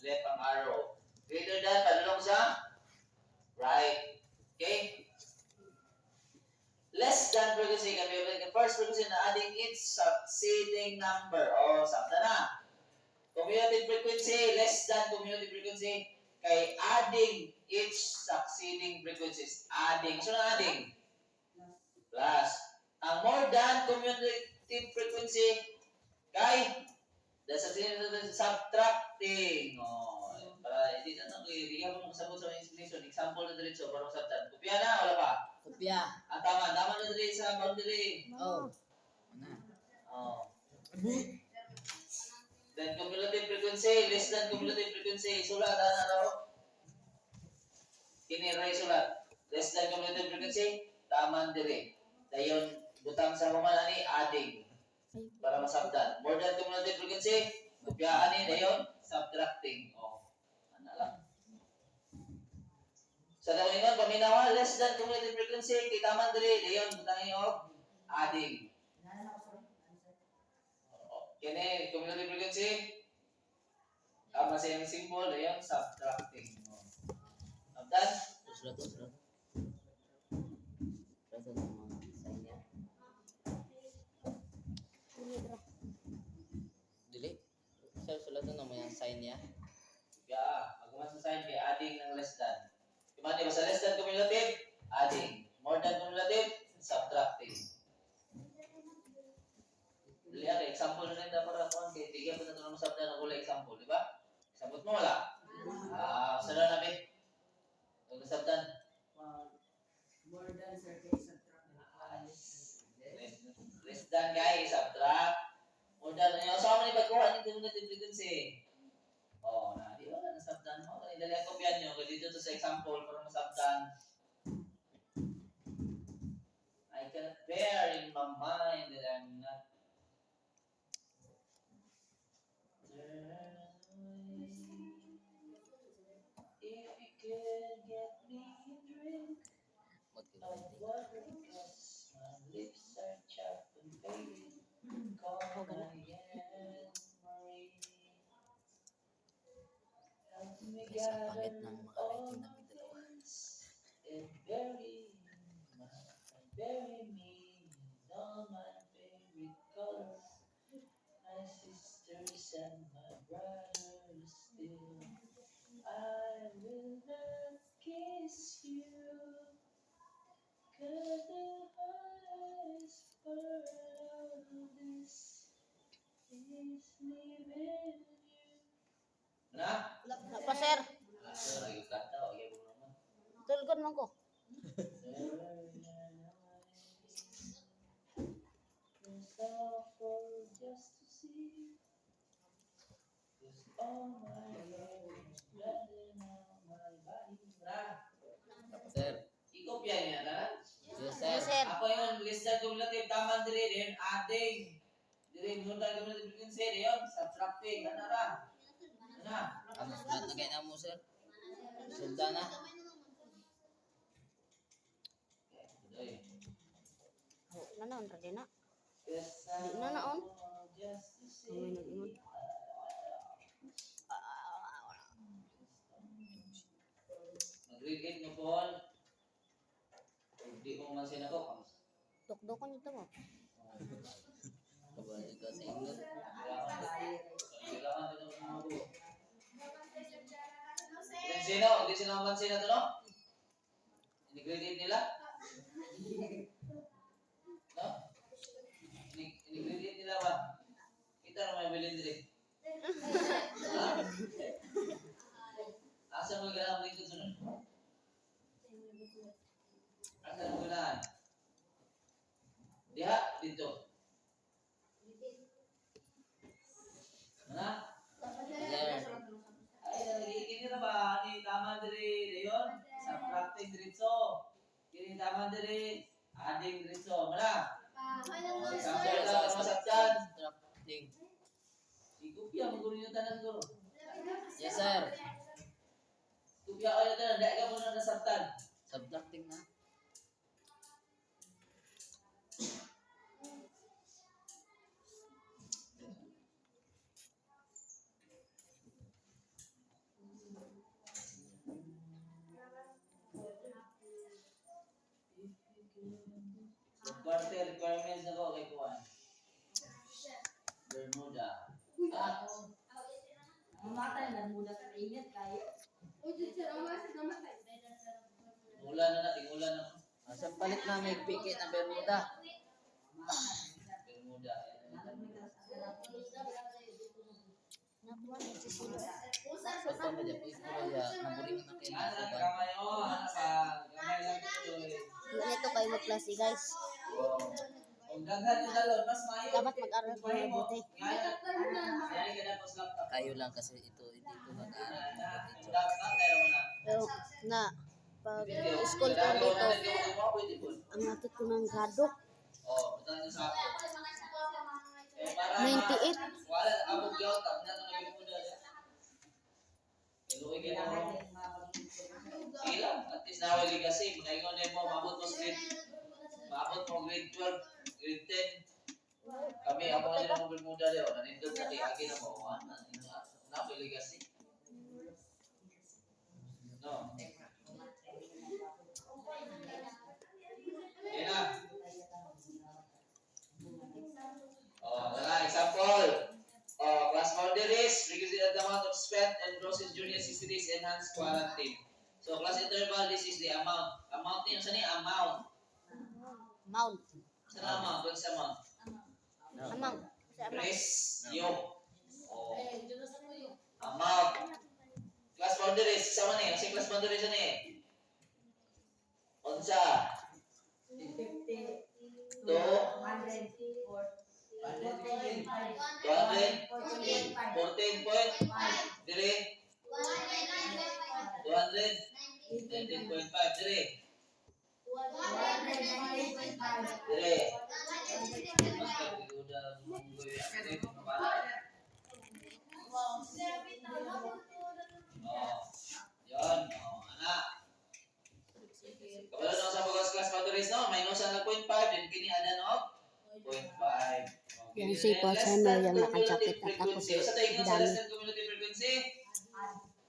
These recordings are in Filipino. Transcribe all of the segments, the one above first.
left ang arrow. Greater than, padulong sa right. Okay? Less than frequency can be the first frequency na adding each succeeding number. O, sakta na. Cumulative frequency, less than cumulative frequency, kay adding each succeeding frequencies. Adding. So na adding? Plus. Ang more than cumulative frequency, kay subtracting. Oh, para hindi na bigyan mo sabot sa explanation. Example na diretso para masabtan. Kopya na, wala pa? Kopya. Tama na dali sa boundary. Oh. Oh. Then cumulative frequency, less than cumulative frequency. Sulat, ano raw? Kiniray sulat. Less than cumulative frequency, taman dire. Dayon, butang sa pamana ni adding. Para masabtan. More than cumulative frequency, kopyaan ni dayon, subtracting. Oh. Ano lang. Sa dayon paminawa, less than cumulative frequency, kitaman dire, dayon, butang ni of adding. Kini cumulative frequency, masayang symbol, dayon, subtracting. Oh. Sabtan? Sulat. Dili. Sir, sulatan na mo yung sign niya. Yeah, magkaman sa sign kay adding ng less than. Diba, di ba sa less than cumulative, adding. More than cumulative, subtracting. Dili ako, example na rin na para kung kaya tigyan po na ito ng masabda ng wala example, di ba? Example mo wala? Sana namin. Huwag nasabdan. More than circle subtract. Less than guys, subtract. More than, yung asama ni pagkuha ng cumulative frequency. Oh, na di ba nasabdan mo? Dali ang kopyan nyo. Dito to sa example para masabdan. I cannot bear in my mind that I'm not if you could get me a drink of water, cause my lips are chapped and faded. Call my Anne Marie. Help me gather all things and bury me in all my favorite colors. My sisters and my brothers still. I will not kiss you, 'cause the highest part of this is leaving you. Na? Wala pa, sir. Lagi kata, o yan mo naman. Tulgon mo ko. Just to see, 'cause all my hair is blending on my body. Na? Sir. Ikopya niya, na? Yes, Yes, sir. sir. Ako yung list ng cumulative, taman dire, din adding. Dire, mo tayo cumulative frequency, yun, subtracting, ano na? Na? Ano, sulat na kayo na mo, sir? Sultan na. Okay. Nanaon ra din na. Yes, Di na naon. just to see. Ang nag-ingon. Mag-read it nyo, Paul. Hindi mo mansin ako. Dok-dokon ito mo. Kabalik ka sa English. Kailangan din ang mga buo. Sino? Hindi sila mansin na ito, no? Ini-grade nila? No? Ini-grade nila ba? Kita na may bilin din. Ha? Asa mo ganahan dito sunod? Asa mo ganahan? Diha, dito. Ha? Sir. Ay, nagiging na ba? Ni tama diri, dayon. Subtracting diretso. Kini tama diri, adding diretso. Mana? Example lang masabtan. Subtracting. Ikupya mo guro yung tanan guro. Yes, sir. Kupya kayo tanan, dahil ka mo na nasabtan. Subtracting na. Bermuda. Mamatay na muna sa init kayo. Ulan na natin, ulan na. Sa palit na may piki na Bermuda. Bermuda. Natuwa na si Silo. Ito mo dyan, ito ya, naburing na kayo. Ano, gamay o, ano pa, gamay lang ito eh. Yun ito kayo magklase guys. Kung daghan yung dalon, mas mayo. Dapat mag-aral kayo mabuti. Ngayon ka na po sa laptop. Kayo lang kasi ito, hindi ko mag-aaral. Dapat tayo mo na. Pero na pag school ko dito, ang natin ko ng gadok. Oh, punta na sa ako. 98. Wala, abog yun, tapos na nung nabili mo na. Pero ikaw na mo. Sige lang, at least na wali kasi, makaingon na mo, mabot mo grade 12, grade 10. Kami, ako nga nila mong Bermuda daw, nanindog na kay Agi na mo, na wali kasi. No. Yan na. Example. Class boundaries, reduce the amount of spent and gross in junior 60 days enhanced quarantine. So class interval, this is the amount. Amount niyo, saan yung amount? Mount. Saan ang amount? What's the amount? Amount. Sa amount. Ratio. Amount. Class boundaries, sama ni. Kasi class boundaries ano eh? Unsa? 50 To? 100 200? 14 point? Dire? 200? 19.5. Dire? Dire? Yan. Anak. Kabalo na sa pagkas class boundaries no? Minus ang 0.5. Then kini ada no? 0.5. Yan si Paul Samuel yung nakachapit at ako si Sa tayo sa Dami. less than community frequency?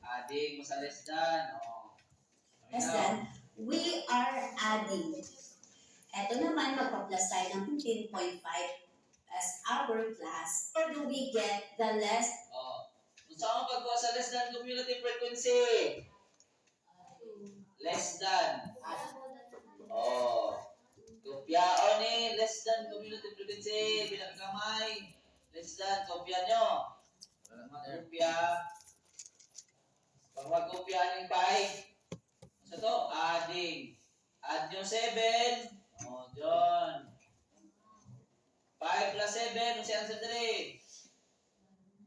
Adding mo sa less than. Less than, we are adding. Ito naman, magpa-plus tayo ng 15.5 as our class. Or do we get the less? Kung saan ang pagkuha sa less than community frequency? Less than. Kopyaon ni less than community frequency. Bilang kamay. Less than. Kopya nyo. Magkopya. Pag magkopya ng 5. Sa to, adding. Add nyo 7. John. 5 plus 7. Kasi answer 3.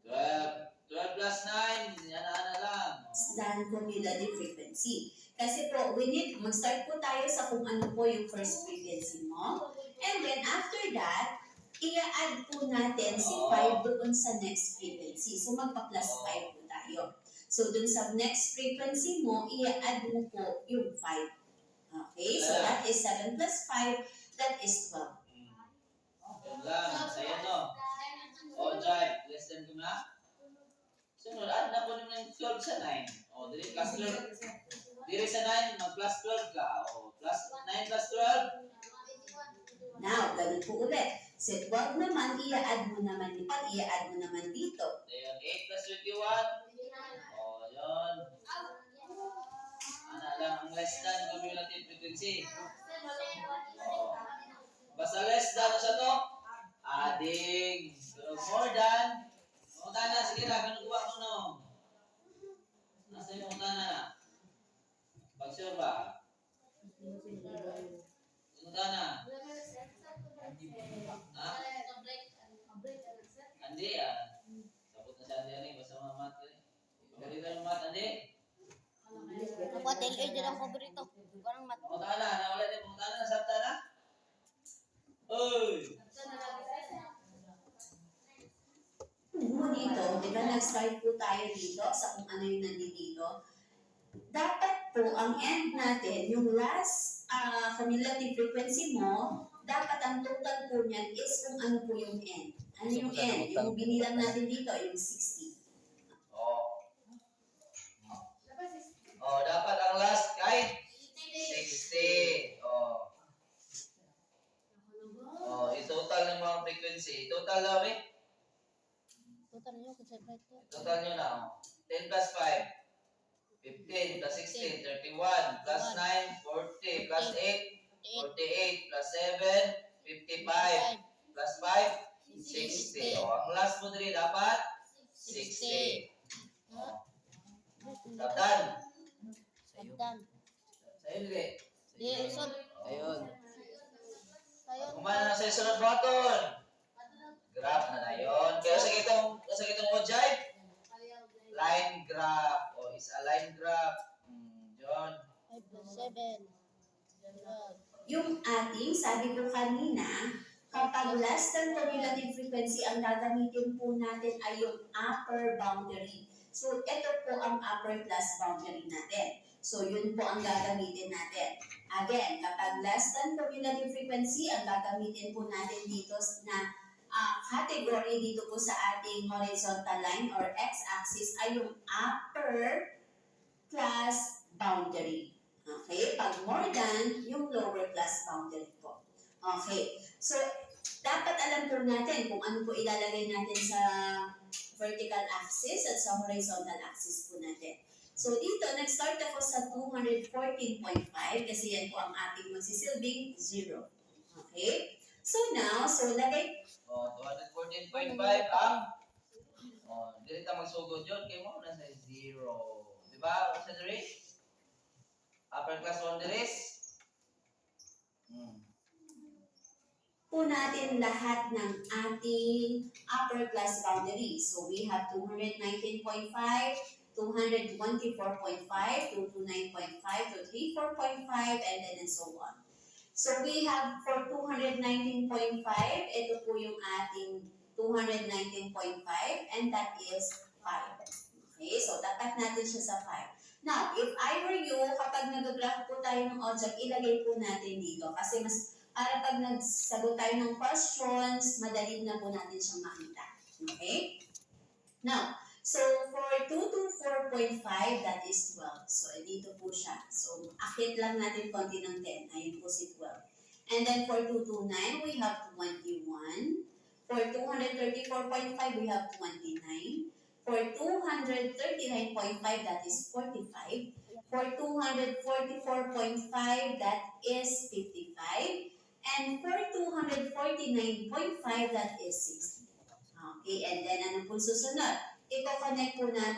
12. 12 plus 9. Yan na lang. Less than cumulative frequency. Kasi po, mag-start po tayo sa kung ano po yung first frequency mo. And then after that, i-add po natin si 5 doon sa next frequency. So magpa-plus 5 po tayo. So doon sa next frequency mo, i-add mo po yung 5. Okay, so that is 7 plus 5, that is 12. Yan lang. Sa'yo no. Drive. Less than ko na. Sunod, add na po naman yung 12 sa 9. Dili plus 12. Diri sa 9, mag-plus 12 ka. Plus 9 plus 12. Now, ganun po ulit. Sa 12 naman, i-add mo naman dito. Ayan, 8 plus 21. Yun. Ano lang, ang less than cumulative frequency. Basta less than sa to, adding. Pero more than, na, sige na, ganun gawa mo no. Nasa yung na. Pag-sure ba? Na. Ha? Andi ah. Sabot na si Andi basta mga mat eh. Paborito ng mat, Andi? Ako at LA dyan ang paborito. Parang mat. Pumutana, nawala din pumutana, nasabta na? Uy! Dito, di ba nag-start po tayo dito sa kung ano yung nandito? Dapat po, ang end natin, yung last cumulative frequency mo, dapat ang total po niyan is kung ano po yung end. Ano yung end? Yung binilang natin dito, yung 60. Dapat ang last kay 60. I-total ng mga frequency. I-total daw eh. Total nyo, kung separate ko. Total nyo na. 10 plus 5. 15 plus 16, 31 plus 9, 40 plus 8, 48 plus 7, 55 plus 5, 60. O, ang last mo dali dapat 60. O, tatan. Sabdan. Sa'yo dali. Di, usod. Ayun. Ayun. Kumana na sa sunod button. Graph na na yun. Kaya sa gitong ojay, line graph. O, is a line graph. John. 5 plus 7. 12. Yung ating, sabi ko kanina, kapag less than cumulative frequency, ang gagamitin po natin ay yung upper boundary. So, ito po ang upper class boundary natin. So, yun po ang gagamitin natin. Again, kapag less than cumulative frequency, ang gagamitin po natin dito na category dito po sa ating horizontal line or x-axis ay yung upper class boundary. Okay? Pag more than, yung lower class boundary po. Okay. So, dapat alam po natin kung ano po ilalagay natin sa vertical axis at sa horizontal axis po natin. So, dito, nag-start ako sa 214.5 kasi yan po ang ating magsisilbing 0. Okay? So, now, lagay, O, 214.5 ang dili ta magsugod yun. Kaya mo na sa 0. Diba? Sa diri? Upper class boundaries? po natin lahat ng ating upper class boundaries. So, we have 219.5, 224.5, 229.5, 234.5, and then and so on. So, we have for 219.5, ito po yung ating 219.5, and that is 5. Okay, so tapat natin siya sa 5. Now, if I were you, kapag nag-graph po tayo ng object, ilagay po natin dito. Kasi mas para pag nagsagot tayo ng questions, madali na po natin siyang makita. Okay? Now, so for 224.5, that is 12. So, dito po siya. So, akit lang natin konti ng 10. Ayun po si 12. And then for 229, we have 21. For 234.5, we have 29. For 239.5, that is 45. For 244.5, that is 55. And for 249.5, that is 60. Okay, and then ano po susunod? Ito-connect po natin